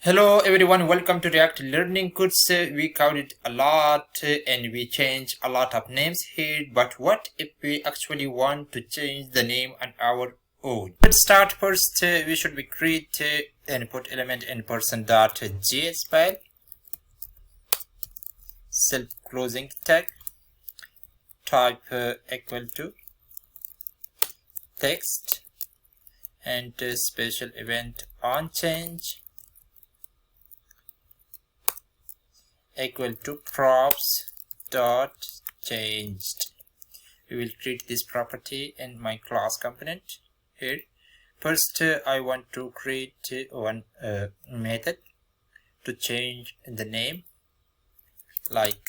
Hello everyone, welcome to React Learning Course. We covered a lot and we changed a lot of names here, but what if we actually want to change the name on our own? Let's start first. We should be create input element in person.js file, self-closing tag, type equal to text, and special event on change equal to props dot changed. We will create this property in my class component here. First, I want to create one method to change the name, like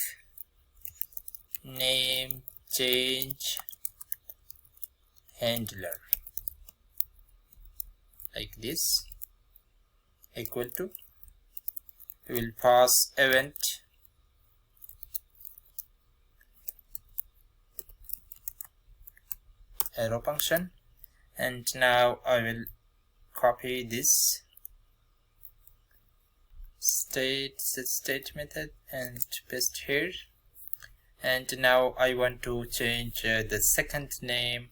name change handler, like this, equal to. We will pass event arrow function, and now I will copy this state method and paste here. And now I want to change the second name,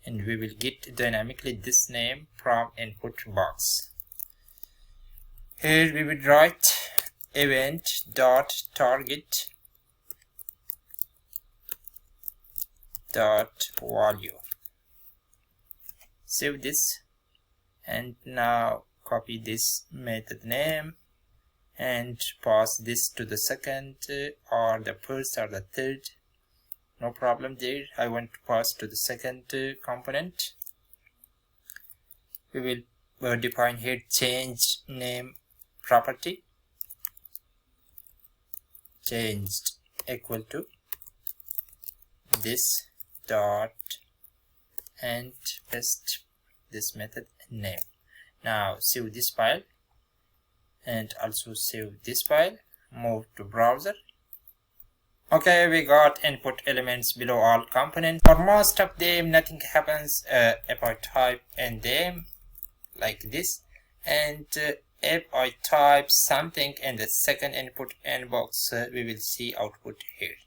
and we will get dynamically this name from input box. Here we will write event dot target dot value. Save this, and now copy this method name and pass this to the second or the first or the third. No problem there. I want to pass to the second component. We will define here change name property changed equal to this dot and paste this method name. Now save this file and also save this file. Move to browser. Okay, we got input elements below all components. For most of them nothing happens if I type in them like this, and if I type something in the second input inbox, we will see output here.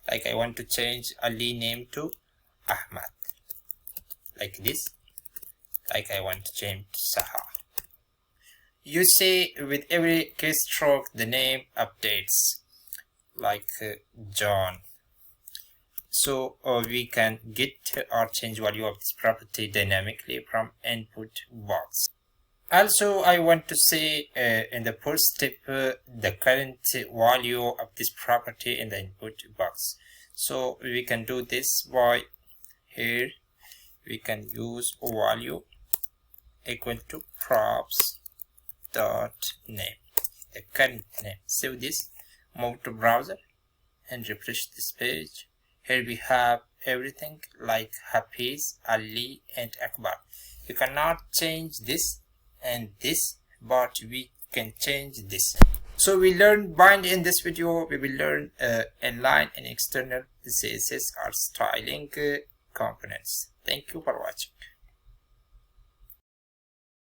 Like I want to change Ali name to Ahmad, like this. Like I want to change to Saha. You see, with every keystroke the name updates, like John. So we can get or change value of this property dynamically from input box. Also, I want to say in the first step the current value of this property in the input box. So we can do this by here. We can use value equal to props dot name, the current name. Save this, move to browser and refresh this page. Here we have everything like Hafiz, Ali and Akbar. You cannot change this and this, but we can change this. So we learned bind in this video. We will learn inline and external CSS or styling components. Thank you for watching.